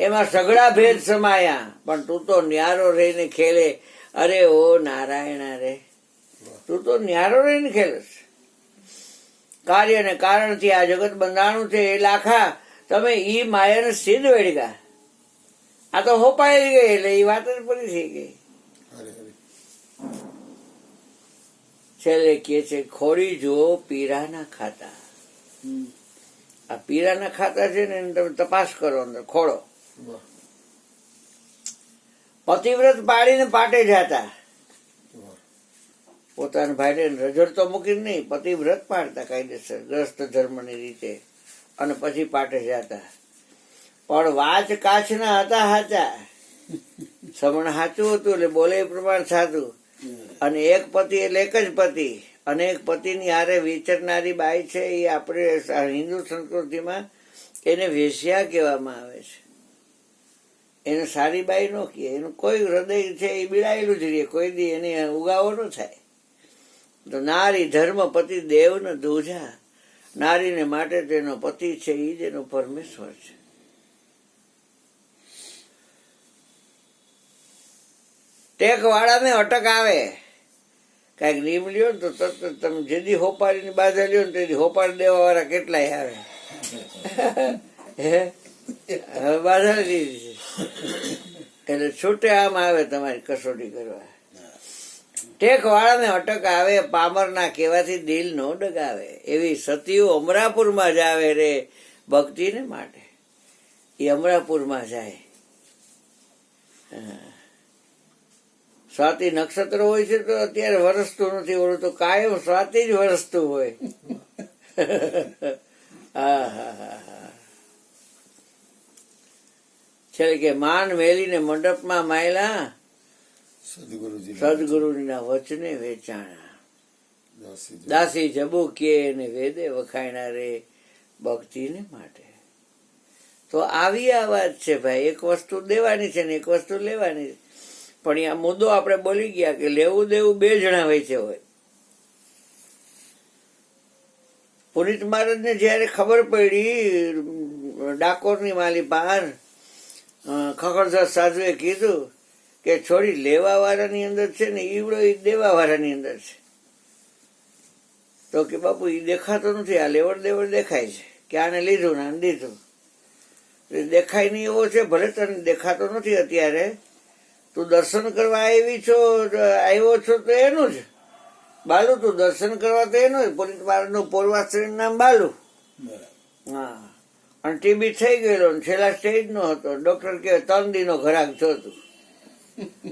એમાં સઘળા ભેદ સમાયા. પણ તું તો ન્યારો રહીને ખેલે. અરે ઓ નારાયણ રે, તું તો ન્યારો રહીને ખેલસ. કાર્ય ને કારણથી આ જગત બંધાણું છે એ લાખા, તમે ઈ માયાને સિદ્ધ વેડગા. આ તો હોપાઈ ગઈ એટલે એ વાત જ પડી થઈ ગઈ. અરે અરે છેલ્લે કે છે ખોરી જુઓ પીરાના ખાતા. આ પીરાના ખાતા છે ને એને તમે તપાસ કરો, અંદર ખોળો. વાહ પતિવ્રત પાડીને પાટે જાતા. વાહ પોતાના ભાઈને રજડ તો મૂકીને નહીં, પતિવ્રત પાડતા કાયદેસર ગ્રસ્ત ધર્મની રીતે, અને પછી પાટે જતા. પણ વાચ કાચના હતા હાચા. સમણ સાચું હતું એટલે બોલે એ પ્રમાણ સાચું. અને એક પતિ એટલે એક જ પતિ, અને એક પતિની હારે વિચરનારી બાઈ છે એ આપણે હિન્દુ સંસ્કૃતિમાં એને વેશ્યા કહેવામાં આવે છે. એને સારી બાઈ ન કહે. એનું કોઈ હૃદય છે એ બિડાયેલું જ રહે, કોઈ દી એને ઉગાવો ન થાય. તો નારી ધર્મ પતિ દેવ ન દૂજા. નારીને માટે તેનો પતિ છે એ જ એનો પરમેશ્વર છે. ટેક વાળાને અટક આવે, કઈક નિયમ લ્યો ને તો તરત તમે જેદી હોપારીની બાધા લ્યો ને તેથી હોપારી દેવા વાળા કેટલાય આવે. હે હવે બાધા લીધી છે એટલે છૂટે આમ આવે તમારી કસોટી કરવા. ટેક વાળાને અટક આવે, પામરના કહેવાથી દિલ નો ડગાવે. એવી સતીઓ અમરાપુરમાં જ આવે રે ભક્તિને માટે. એ અમરાપુરમાં જાય. સ્વાતિ નક્ષત્ર હોય છે તો અત્યારે વરસતું નથી, ઓલું તો કાયમ સ્વાતિ જ વરસતું હોય. હા હા હા હા. છેલ્લે કે માન મેલીને મંડપમાં માયલા, સદગુરુજી સદગુરુના વચને વેચાણા. દાસી દાસી જબુ કે ને વેદે વખાયણા રે ભક્તિને માટે. તો આવી આ વાત છે ભાઈ. એક વસ્તુ દેવાની છે ને એક વસ્તુ લેવાની છે. પણ આ મુદ્દો આપણે બોલી ગયા કે લેવું દેવું બે જણા વચ્ચે હોય. પુનિત મહારાજને જયારે ખબર પડી ડાકોરની માલી બહાર ખખડધર સાધુએ કીધું કે છોડી લેવા વાળાની અંદર છે ને ઈવડો ઈ દેવા વાળાની અંદર છે. તો કે બાપુ ઈ દેખાતો નથી, આ લેવડ દેવડ દેખાય છે કે આને લીધું ને આને દીધું. દેખાય નહીં એવો છે, ભલે તને દેખાતો નથી અત્યારે, તું દર્શન કરવા આવ્યો છો તો એનું જ બાલુ. તું દર્શન કરવા તો એનું જ. પુનિત મહારાજનું પૂર્વાશ્રયનું નામ બાલુ. હા, અને ટીબી થઈ ગયેલો છેલ્લા સ્ટેજ નો હતો. ડોક્ટર કે 3 દીનો ઘરાક છો તું,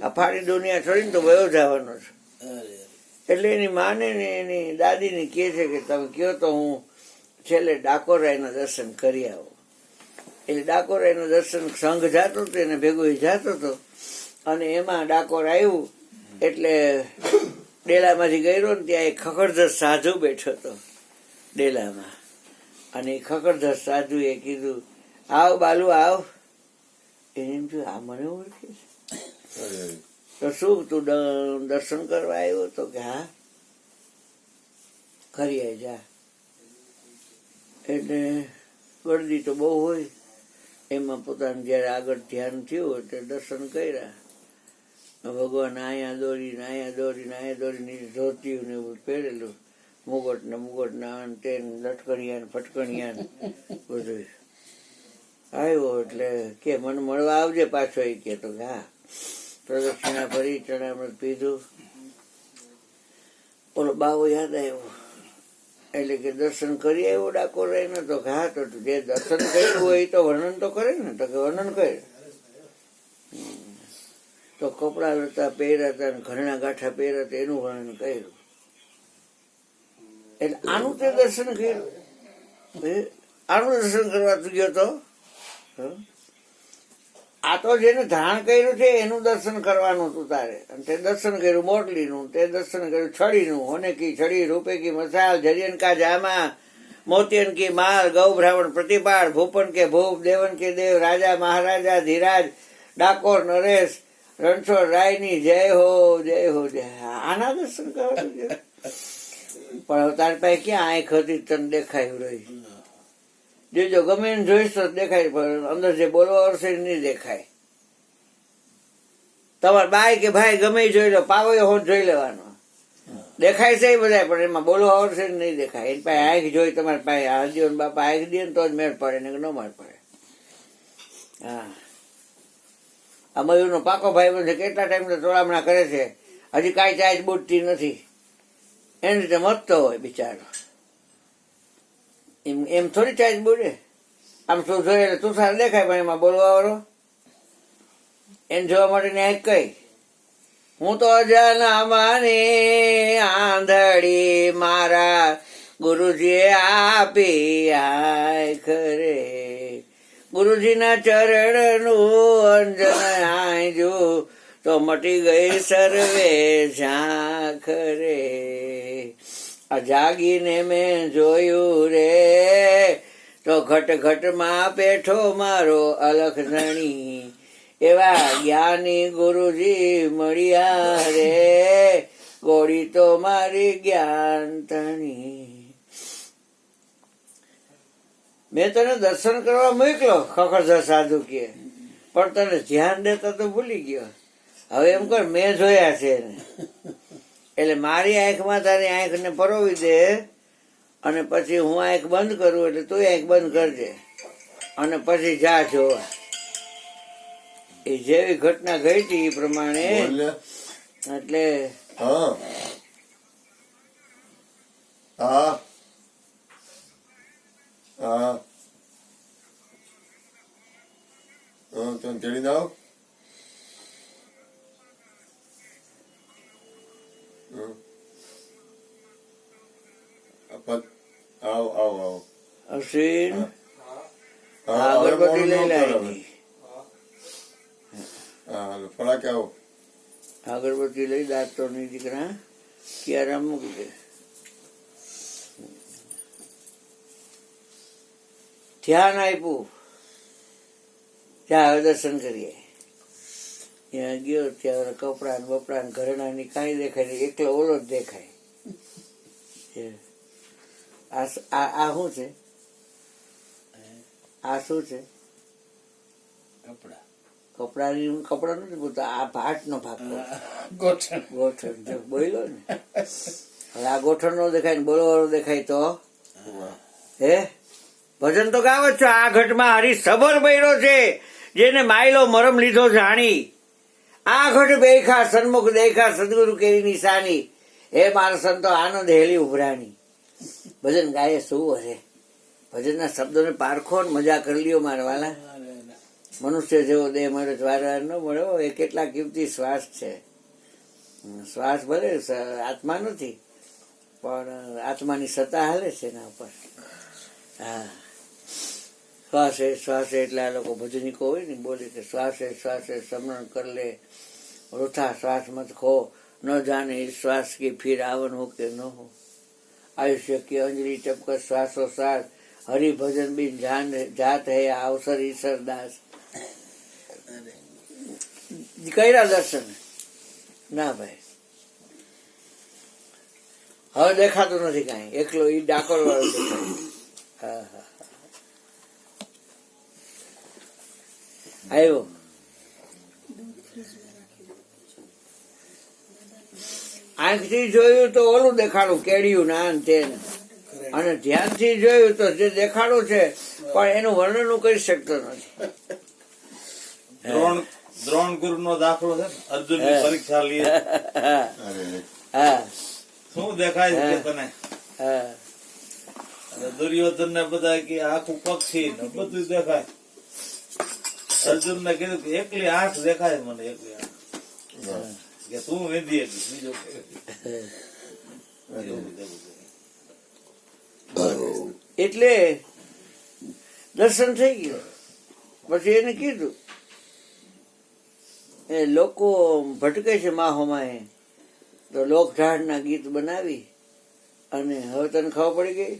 આ ફાડી દુનિયા છોડીને તો વયો જવાનો છે. એટલે એની માને ને એની દાદીને કહે છે કે તમે કહો તો હું છેલ્લે ડાકોરાયના દર્શન કરી આવું. એટલે ડાકોરાયના દર્શન સંઘ જાતો હતો, એને ભેગો જાતો હતો. અને એમાં ડાકોર આવ્યું એટલે ડેલામાંથી ગયો ને ત્યાં એક ખખડધર સાધુ બેઠો હતો ડેલામાં. અને એ ખખડધર સાધુએ કીધું આવ બાલુ આવ. એને એમ થયું આ મને ઓળખે છે. તો શું તું દર્શન કરવા આવ્યો? તો કે હા કરી આય જા. એટલે ગરદી તો બહુ હોય, એમાં પોતાનું જયારે આગળ ધ્યાન થયું એટલે દર્શન કર્યા. ભગવાન અહીંયા દોરીને અહીંયા દોરીને અહીંયા દોરીને ધોતિયું ને એવું પહેરેલું, મુગટ ને તે લટકણિયા ને ફટકણિયા ને બધું. આવ્યો એટલે કે મને મળવા આવજે પાછો. એ કે તો હા. પ્રદક્ષિણા ભરી ચણામૃત પીધું. ઓલો બાવો યાદ આવ્યો એટલે કે દર્શન કરી આવ્યો ડાકોર રહીને? તો હા. તો જે દર્શન કર્યું હોય તો વર્ણન તો કરે ને. તો કે વર્ણન કરે. તો કપડા લતા પહેર્યા હતા ને ઘરેણા ગાંઠા પહેર્યા હતા એનું વર્ણન કર્યું. એટલે આનું તે દર્શન કર્યું. આનું દર્શન કરવા તું ગયો તો? આ તો જેને ધારણ કર્યું છે એનું દર્શન કરવાનું હતું તારે. અને તે દર્શન કર્યું મોટલીનું, તે દર્શન કર્યું છડીનું. હોને કી છડી, રૂપે કી મસાલ, જરિયન કા જામા, મોતિયન કી માલ, ગૌ બ્રાહ્મણ પ્રતિપાળ, ભૂપન કે ભૂપ, દેવન કે દેવ, રાજા મહારાજા ધીરાજ, ડાકોર નરેશ, રણછોડ રાયની જય હો જય હો જય. આના દર્શન કરવાનું છે. પણ હવે તારી પાસે ક્યાં આંખ હતી તને દેખાયું રહી? જો ગમે એને જોઈશ તો દેખાય, પણ અંદર જે બોલવા આવશે નહીં દેખાય. તમારે બાય કે ભાઈ ગમે જોઈ લો, પાવો હો જોઈ લેવાનો. દેખાય છે એ બધા, પણ એમાં બોલવા આવશે નહીં દેખાય. એની પાસે આંખ જોઈ, તમારી પાસે હાજીઓ બાપા આંખ દે ને તો જ મેળ પડે, ને ન મેળ પડે. હા, આ મયુરનો પાકો ભાઈ બન છે, કેટલા ટાઈમ તોડામણા કરે છે, હજી કાંઈ ચાર્જ બુટતી નથી. એની રીતે મતતો હોય બિચારો. એમ થોડી ચાર્જ બોલે. આમ શું જોઈએ એટલે તું સારું દેખાય, પણ એમાં બોલવા વાળો એને જોવા માટેની આંખ કઈ? હું તો જન્મની આંધળી મારા ગુરુજીએ આપી આંખ રે. ગુરુજીના ચરણનું અંજન આંજુ તો મટી ગઈ સર્વે ઝાંખ રે. આ જાગીને મેં જોયું રે તો ઘટ ઘટમાં પેઠો મારો અલખ ધણી. એવા જ્ઞાની ગુરુજી મળ્યા રે, ગોળી તો મારી જ્ઞાન ધણી. મેં તને દર્શન કરવા મોકલો ખખડધર સાધુ કે, પણ તને ધ્યાન દેતા તો ભૂલી ગયો. હવે એમ કર મેં જોયા છે એને, એટલે મારી આંખમાં તારી આંખને પરોવી દે, અને પછી હું આંખ બંધ કરું એટલે તું આંખ બંધ કરજે, અને પછી જા જોવા. એ જેવી ઘટના ગઈ હતી એ પ્રમાણે. એટલે હા હા હા તમે તેડી આવો. આવો આવો આવો. અશ્વિન હા, અગરબત્તી લઈ હવે લાવી. હા હાલો ફળાકે આવો. અગરબત્તી લઈ દાંત તો નહીં દીકરા, ક્યારે મૂકી દે. ધ્યાન આપ્યું, ત્યાં હવે દર્શન કરીએ. ત્યાં ગયો ત્યાં કપડા ને બપડા ને ઘરેણા ની કાંઈ દેખાય નહીં, એકલો ઓલો જ દેખાય. આ શું છે? આ શું છે? કપડાની કપડા નથી બોલતા, આ ભાટ નો ભાગ ગોઠણ. ગોઠણ જો બોલ્યો ને. હવે આ ગોઠણ નો દેખાય ને બોલો દેખાય તો હે ભજન તો ગાવ જ છો. આ ઘટમાં હરી સબર બૈરો છે, જેને માયલો મરમ લીધો જાણી. આ ઘટ બેખા સન્મુખ દેખા સદગુરુ કેરી નિશાની. હે મારા સંતો આનંદ હેલી ઉભરાણી. ભજન ગાય શું હરે? ભજનના શબ્દોને પારખો ને મજા કરી લ્યો મારા વાલા. મનુષ્ય જેવો દેહ મળ્યો વાર ન મળ્યો. એ કેટલા કિંમતી શ્વાસ છે. શ્વાસ ભલે આત્મા નથી, પણ આત્માની સત્તા હાલે છે એના ઉપર. હા, શ્વાસે શ્વાસે એટલે આ લોકો ભજનિકો હોય ને બોલે કે શ્વાસે શ્વાસે સ્મરણ કર લે, વૃથા શ્વાસ મત ખો, ન જાને શ્વાસ की फिर आवन हो के न हो. आयुष्य की अंजलि टपकर श्वासो श्वास, हरि भजन बिन जान जात है अवसर ईश्वर दास. કર્યા દર્શન ના ભાઈ, હવે દેખાતું નથી કાંઈ, એકલો ઈ ડાકોર વાળો દેખાય. હા હા આવ્યો. આંખથી જોયું તો ઓલું દેખાડું, કેડિયું ના તે, અને ધ્યાનથી જોયું તો જે દેખાડું છે પણ એનું વર્ણન હું કરી શકતો નથી. દ્રોણ ગુરુ નો દાખલો છે, અર્જુન ની પરીક્ષા લઈએ. હા શું દેખાય છે તને? હા દુર્યોધન ને બધા કે આખું પક્ષી ને બધું દેખાય. અર્જુન ને કીધું કે એકલી આંખ દેખાય મને, એકલી આંખ. કે તું વેધી હતી બીજો એટલે દર્શન થઈ ગયું. પછી એને કીધું એ લોકો ભટકે છે માહોમાં, તો લોકઢાળના ગીત બનાવી અને હવે તને ખબર પડી ગઈ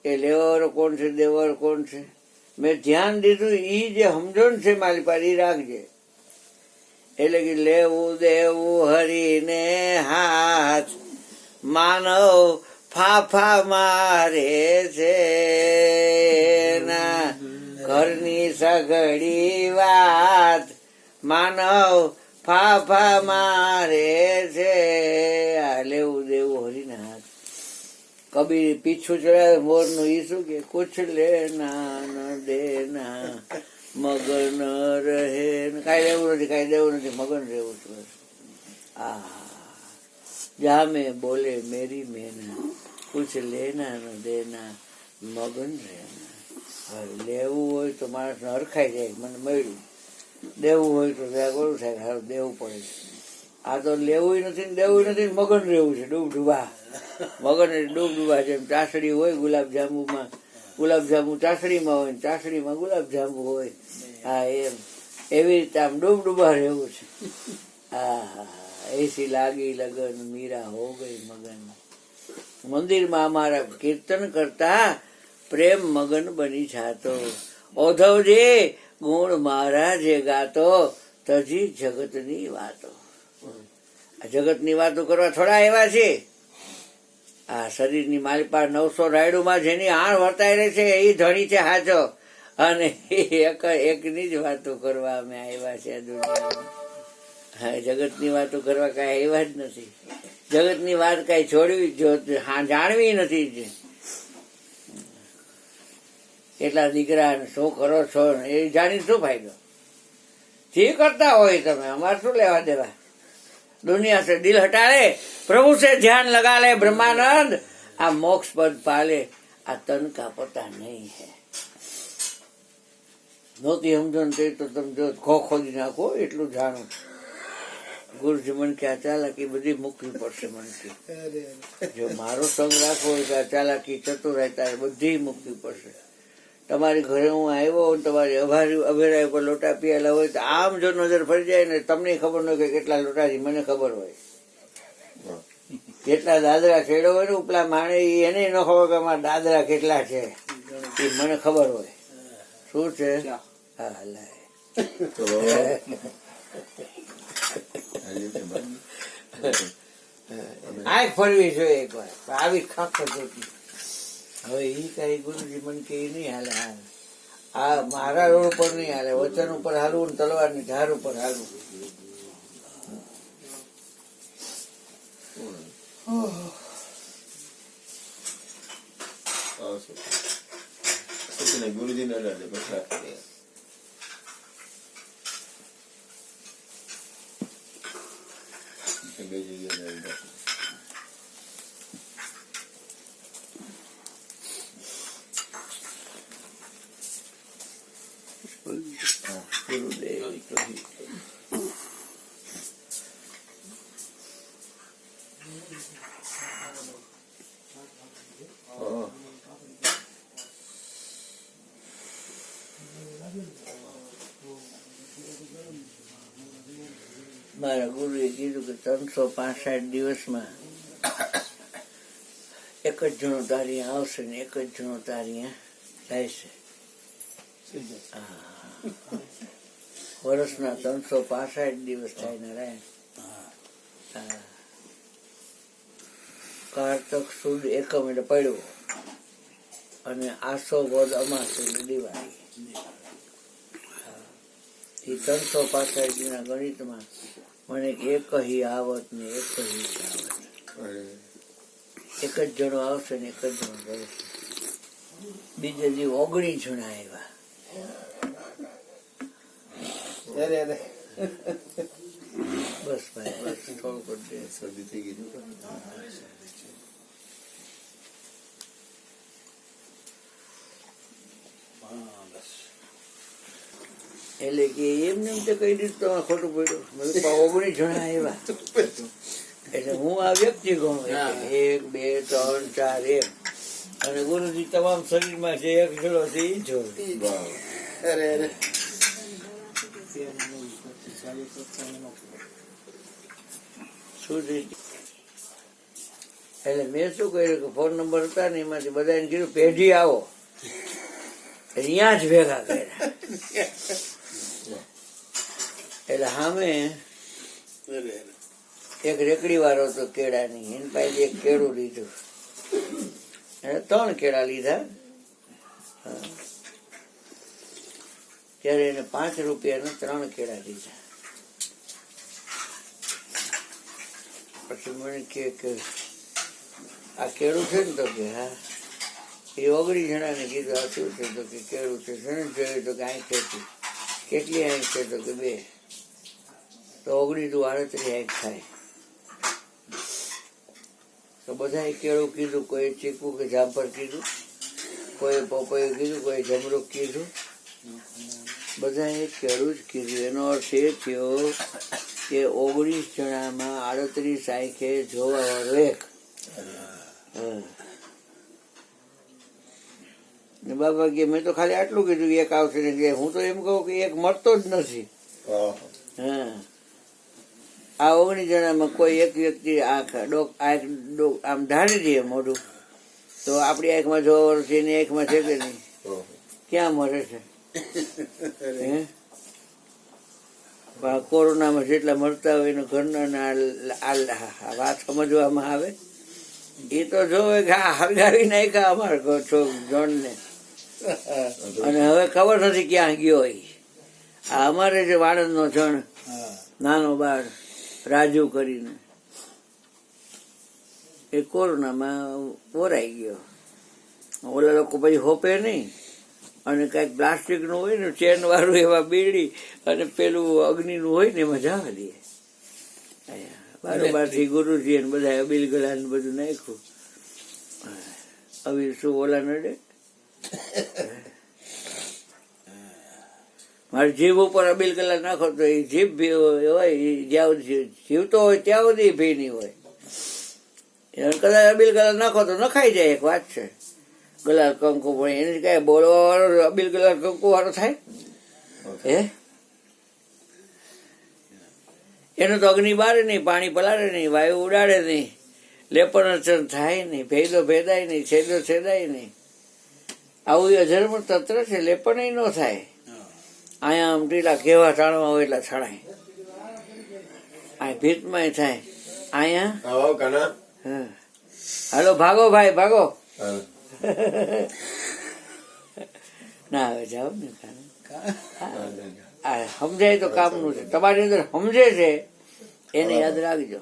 એ લેવાવાળો કોણ છે, દેવાવાળો કોણ છે. મેં ધ્યાન દીધું એ જે સમજણ છે મારી પાસે એ રાખજે. એટલે કે લેવું દેવું હરીને હાથ, માનવ ફાફા મારે છે, ના ઘરની સઘળી વાત, માનવ ફાફા મારે છે. આ લેવું દેવું હરીને હાથ. કબીર પીછું ચડાવે મોરનું ઈ શું કે, કુછ લેના ન દેના મગન રહે. કાંઈ લેવું નથી, કાંઈ દેવું નથી, મગન રહેવું છે. જા મેં બોલે મેરી મેના, કુછ લેના ન દેના મગન રહેના. હવે લેવું હોય તો માણસ હરખાઈ જાય, મને મળ્યું. દેવું હોય તો ઓલું થાય, હવે દેવું પડે. આ તો લેવું નથી ને દેવું નથી, મગન રહેવું છે. ડૂબડૂબા મગન ડૂબડૂબા. જેમ ચાસડી હોય ગુલાબજાંબુમાં, ગુલાબજાંબુ ચાસડીમાં હોય, ચાસડીમાં ગુલાબજાંબુ હોય. હા એમ, એવી રીતે આમ ડૂબડૂબા રહેવું છે. હા, એસી લાગી લગન, મીરા હો ગઈ મગન. મંદિરમાં અમારા કીર્તન કરતા પ્રેમ મગન બની જાતો. ઓધવજે ગુણ મારા જે ગાતો, તજી જગતની વાતો. આ જગતની વાતો કરવા થોડા એવા છે. આ શરીરની મારી પાસે 900 રાયડુમાં જેની આણ વર્તાઈ રહી છે એ ધણી છે હાચો. અને એકની જ વાતો કરવા અમે આવ્યા છે આ દુનિયામાં. હા, જગતની વાતો કરવા કાંઈ આવ્યા જ નથી. જગતની વાત કાંઈ છોડવી જાણવી નથી જ. કેટલા દીકરા શું કરો છો એ જાણી શું ફાયદો? જે કરતા હોય તમે, અમારે શું લેવા દેવા. दुनिया से दिल हटा ले, प्रभु से ध्यान लगा ले ब्रह्मानंद, आ मोक्ष पद पाले. आ तन का पता नहीं है. નહોતી સમજણ તે તો તમે જો ખોદી નાખો એટલું જાણું. ગુરુજી મને કે આ ચાલાકી બધી મૂકવી પડશે. મને જો મારો સંગ રાખવો હોય તો આ ચાલાકી ચતુરાઈ તારે બધી મૂકવી પડશે. તમારી ઘરે હું આવ્યો, તમારી અભેરાઈ પર લોટા પીયેલા હોય તો આમ જો નજર ફરી જાય ને, તમને ખબર ન હોય કે કેટલા લોટા છે, મને ખબર હોય. જેટલા દાદરા ખેડો હોય ને ઉપલા માણે, એને ન ખબર કે અમારા દાદરા કેટલા છે, એ મને ખબર હોય. શું છે? હા, આંખ ફરવી જોઈએ એક વાર. આવી ખાખ હતી. હવે એ કઈ ગુરુજી મને કે નહીં હાલે. આ મારા રોડ ઉપર નહીં હાલે. વચન ઉપર હાલવું ને તલવાર ની ધાર ઉપર હાલવું. ગુરુજી ને બે જગ્યાએ ગુરુદેવ મારા ગુરુએ કીધું કે 365 દિવસમાં એક જ જણો તારી આવશે ને એક જ જણો તારી જાય છે. વર્ષના 365 દિવસ થાય ને રે. કારતક સુદ એકમ એટલે પડ્યો, અને આસો વદ અમાસ એટલે દિવાળી. એ 365 દિનના ગણિતમાં મને એક આવત ને એક જાવત. એક જ જણો આવશે ને એક જ જણો જશે. બીજે દી 19 જણા આવ્યા. બસ ભાઈ, બસ થોડું કરી દે. શરદી થઈ ગઈ. એટલે કે એમને એમ તો કહી દીધું તમારે ખોટું પડ્યું. મેં કીધું 19 જણા આવ્યા એટલે હું આ વ્યક્તિ ગણું. 1 2 3 4 1 અને ગુરુજી તમામ શરીરમાં જે એક જોડો છે એ જોડો. અરે અરે શું થઈ ગયું? એટલે મેં શું કર્યું કે ફોન નંબર હતા ને એમાંથી બધાને કીધું પેઢી આવો, અહીંયા જ ભેગા કર્યા. એટલે સામે એક રેકડી વાળો હતો કેળાની, એની પાસે એક કેળું લીધું. એને 3 કેળા લીધા. હા. ત્યારે એને 5 રૂપિયાના 3 કેળા લીધા. પછી મને કે આ કેળું છે ને? તો કે હા. એ 19 જણાને કીધું આ શું છે? તો કે કેળું છે. શેને જોયું? તો કે આંખ છે. કેટલી આંખ છે? તો કે 2. તો 19 38 આંખ થાય. તો બધાએ કેળું કીધું. કોઈ ચીકુ કે જામફળ કીધું, કોઈ પપૈયું કીધું, કોઈ જમરૂખ કીધું. બધાએ કેળું જ કીધું. એનો અર્થ એ થયો કે 19 જણામાં 38 આંખે જોવા વાળો એક. ને બાબા કે મેં તો ખાલી આટલું કીધું એક આવશે ને કે હું તો એમ કહું કે એક મળતો જ નથી. હા, આ 19 જણામાં કોઈ એક વ્યક્તિ આંખ આમ ઢાળી દે મોઢું તો આપણી આંખમાં જોવા વાળું છે, એની આંખમાં છે કે નહીં? ક્યાં મળે છે? કોરોનામાં જેટલા મળતા હોય એનો ઘરના વાત સમજવામાં આવે. એ તો જોવે કે આ હળગાવી નાખ્યા અમારા જણને, અને હવે ખબર નથી ક્યાં ગયો હોય. આ અમારે જે વાણંદનો જણ નાનો બાળ રાજુ કરીને એ કોરોનામાં ઓરાઈ ગયો. ઓલા લોકો પછી હોપે નહીં, અને કઈક પ્લાસ્ટિક નું હોય ને ચેન વાળું એવા બીડી અને પેલું અગ્નિ નું હોય ને એમાં જવા દે. બારોબાર થી ગુરુજી ને બધા અબીલ ગળા ને બધું નાખ્યું. હવે શું ઓલા નડે? મારી જીભ ઉપર અબીલ ગલા નાખો તો એ જીભ હોય જ્યાં જીવતો હોય ત્યાં સુધી ભી નહીં હોય. કદાચ અબીલ ગલા નાખો તો નખાઈ જાય. એક વાત છે, ગલાલ કંકુ પણ એને કઈ બોલવા વાળો અબીલ ગલાલ કંકુ વાળો થાય? હે, એનું તો અગ્નિ બારે નહીં, પાણી પલાળે નહીં, વાયુ ઉડાડે નહીં, લેપન થાય નહીં, ભેદો ભેદાય નહીં, છેદો છેદાય નહીં. આવું અજન્મ તંત્ર છે. લેપન ન થાય. અહીંયા આમ ટીલા કેવા છાણવા હોય એટલા છણાય. અહીં ભીતમાં થાય. અહીંયા હા, હાલો ભાગો ભાઈ ભાગો. ના હવે જાઓ ને. સમજાય તો કામનું છે. તમારી અંદર સમજે છે એને યાદ રાખજો.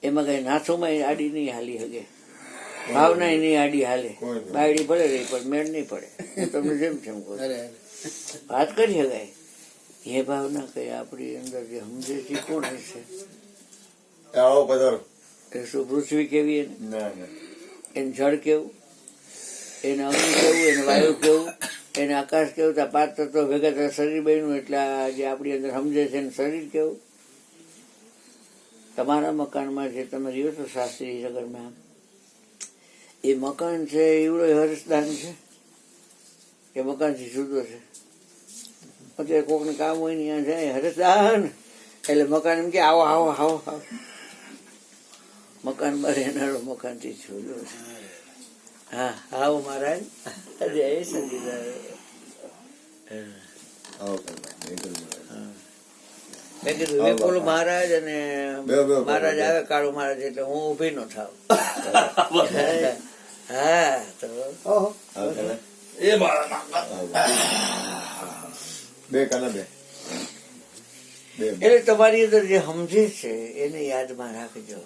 એમાં કઈ નાથુમાં આડી નહીં હાલી શકે, ભાવના નહીં આડી હાલે. બાયડી ભલે રહી પણ મેળ નહીં પડે. તમને જેમ છે એમ કહો વાત કરી શકાય. એ ભાવના કઈ આપણી અંદર જે સમજે છે કોણ હશે? એ શું પૃથ્વી કેવી, એને જળ કેવું, એને અગ્નિ કેવું, એને વાયુ કેવું, એને આકાશ કેવું, ત્યાં 5 તત્વો ભેગા થયા શરીર બન્યું. એટલે જે આપણી અંદર સમજે છે એને શરીર કેવું. તમારા મકાનમાં જે તમે રહ્યો છો શાસ્ત્રી નગરમાં, એ મકાન છે એવડો હર્ષદાન છે એ મકાનથી જુદો છે. અત્યારે કોકને કામ હોય ને ત્યાં જાય હર્ષદાન એટલે મકાન એમ કે આવો આવો આવો આવો. મકાનમાં રહેનારો મકાનથી જુદો છે. હા આવો મહારાજ, જય સચિદાનંદ. મેં કીધું વિપુલ મહારાજ અને મહારાજ આવે કાળુ મહારાજ એટલે હું ઉભી નો થાવ. હા તો એ મારા એટલે તમારી અંદર જે સમજે છે એને યાદમાં રાખજો.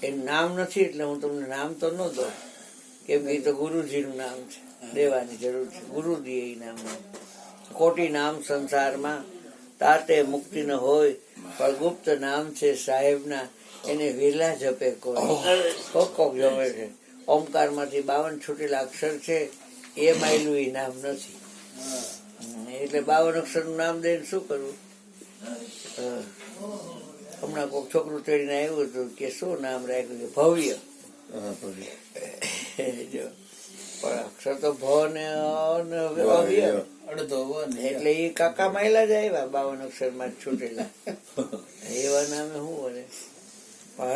એનું નામ નથી એટલે હું તમને નામ તો ન દઉં, કેમ કે એ તો ગુરુજીનું નામ છે, દેવાની જરૂર છે. ગુરુ દે એ નામ. ખોટી નામ સંસારમાં તાતે મુક્તિ ન હોય, પણ ગુપ્ત નામ છે સાહેબના, એને વિરલા જપે કોઈ. કોક જમે છે. ઓમકાર માંથી 52 છૂટેલા અક્ષર છે, એ માયલું એ નામ નથી. એટલે 52 અક્ષરનું નામ દઈને શું કરવું? હા. હમણાં કોઈક છોકરું ચડીને આવ્યું હતું કે શું નામ રાખ્યું કે ભવ્ય. હા, ભવ્ય. જો પણ અક્ષર તો ભ ને અ ને અવ્ય. અડધો વન એટલે એ કાકા માયલા જ આવ્યા 52 અક્ષર માં છૂટેલા. એવા નામે શું બોલે?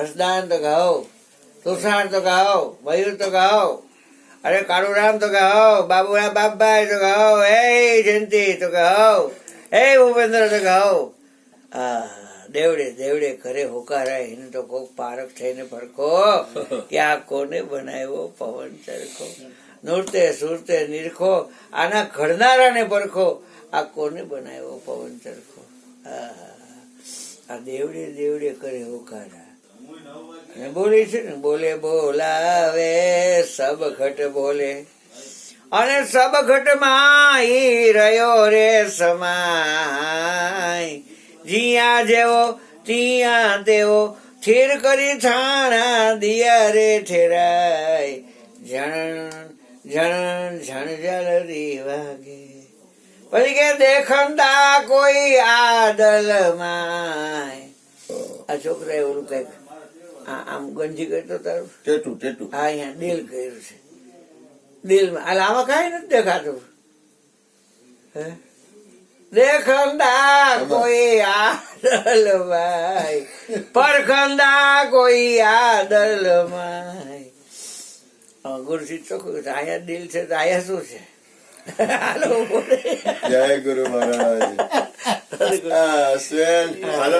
હસદાન તો ગાઓ, તુષાર તો ગાઓ, મયુર તો ગાઓ, અરે કાળુરામ તો ગાઓ, બાબુરામ બાપભાઈ તો ગાઓ, હે જયંતિ તો ગાઓ, હે ભૂપેન્દ્ર તો ગાઓ. દેવડે દેવડે ઘરે હોકારાય એને તો કોક પારખ થઈને ભરખો કે આ કોને બનાવ્યો પવન ચરખો. નૃત્ય સુરતે નિરખો આના ઘડનારાને પરખો આ કોને બનાવ્યો પવન ચરખો. આ દેવડે દેવડે કરે હોકારા અને બોલે છે ને, બોલે બોલાવે સબ ઘટ બોલે અને સબ ઘટ માં ઈ રહ્યો રે સમાય. જીયા જેવો તિયા તેવો થીર કરી થાણા દિયા રે ઠેરાય. જણ જણ જણ જલરી વાગે પછી કે દેખંતા કોઈ આદલ માય. આ છોકરાએ ઓલું કઈક આમ ગંજી કરતો તારું ટેટુ હા અહીંયા દિલ કર્યું છે. દિલમાં આમાં કઈ નથી દેખાતું. હે દેખંદા કોઈ આદલ માય પરખંદા કોઈ આદલ માય. ગુરુજી ચોખ્ખું અહીંયા દિલ છે તો અહીંયા શું છે? હાલો બોલે જય ગુરુ મહારાજ. સ્વેન હાલો